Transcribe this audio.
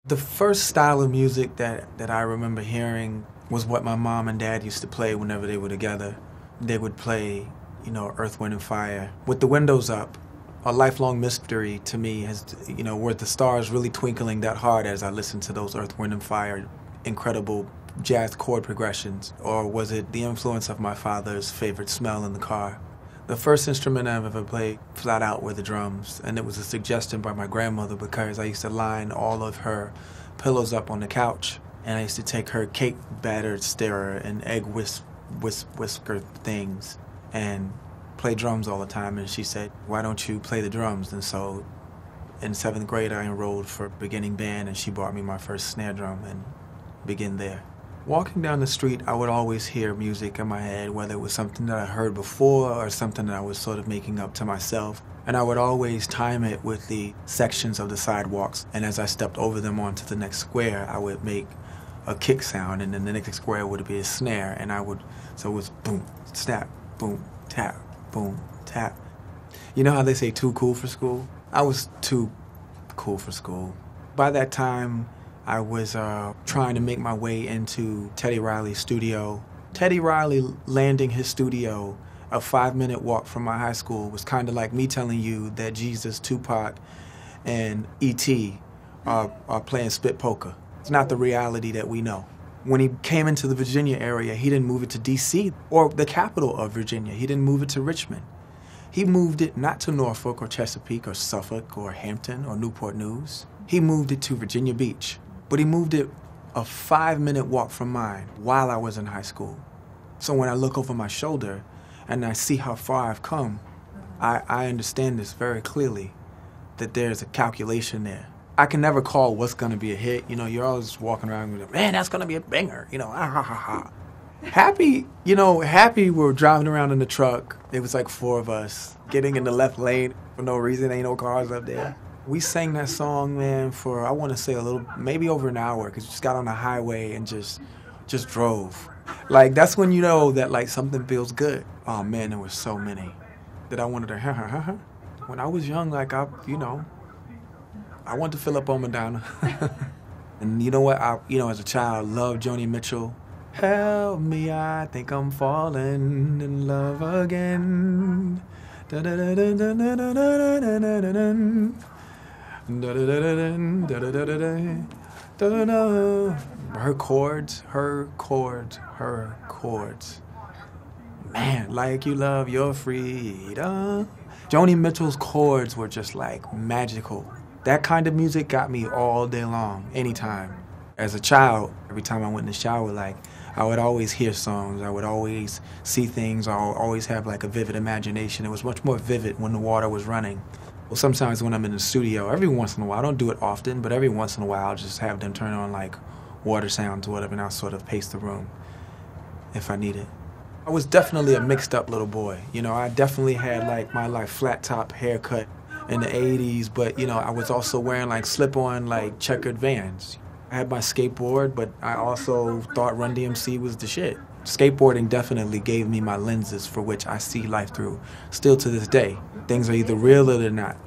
The first style of music that I remember hearing was what my mom and dad used to play whenever they were together. They would play, Earth, Wind, and Fire with the windows up. A lifelong mystery to me has, were the stars really twinkling that hard as I listened to those Earth, Wind, and Fire incredible jazz chord progressions? Or was it the influence of my father's favorite smell in the car? The first instrument I've ever played flat out were the drums, and it was a suggestion by my grandmother because I used to line all of her pillows up on the couch, and I used to take her cake batter stirrer and egg whisker things and play drums all the time, and she said, "Why don't you play the drums?" And so in 7th grade I enrolled for beginning band, and she bought me my first snare drum and began there. Walking down the street, I would always hear music in my head, whether it was something that I heard before or something that I was sort of making up to myself. And I would always time it with the sections of the sidewalks. And as I stepped over them onto the next square, I would make a kick sound, and then the next square would be a snare. And so it was boom, snap, boom, tap, boom, tap. You know how they say too cool for school? I was too cool for school. By that time, I was trying to make my way into Teddy Riley's studio. Teddy Riley landing his studio a 5-minute walk from my high school was kind of like me telling you that Jesus, Tupac, and E.T. are playing spit poker. It's not the reality that we know. When he came into the Virginia area, he didn't move it to D.C. or the capital of Virginia. He didn't move it to Richmond. He moved it not to Norfolk or Chesapeake or Suffolk or Hampton or Newport News. He moved it to Virginia Beach. But he moved it a 5-minute walk from mine while I was in high school. So when I look over my shoulder and I see how far I've come, I understand this very clearly, that there's a calculation there. I can never call what's going to be a hit. You're always walking around with, man, that's going to be a banger. Ah, ha, ha, ha. Happy we're driving around in the truck. It was like 4 of us getting in the left lane for no reason. Ain't no cars up there. We sang that song, man, for, I want to say maybe over an hour, because we just got on the highway and just drove. Like, that's when you know that, like, something feels good. Oh, man, there were so many that I wanted to, When I was young, like, I wanted to fill up on Madonna. And you know what? As a child, loved Joni Mitchell. Help me, I think I'm falling in love again. Her chords. Man, like you love your freedom. Joni Mitchell's chords were just like magical. That kind of music got me all day long, anytime. As a child, every time I went in the shower, like, I would always hear songs. I would always see things. I would always have like a vivid imagination. It was much more vivid when the water was running. Well, sometimes when I'm in the studio, every once in a while, I don't do it often, but every once in a while I'll just have them turn on like water sounds or whatever, and I'll sort of pace the room if I need it. I was definitely a mixed up little boy. I definitely had like my like flat top haircut in the 80s, but I was also wearing like slip-on like checkered Vans. I had my skateboard, but I also thought Run DMC was the shit. Skateboarding definitely gave me my lenses for which I see life through. Still to this day, things are either real or they're not.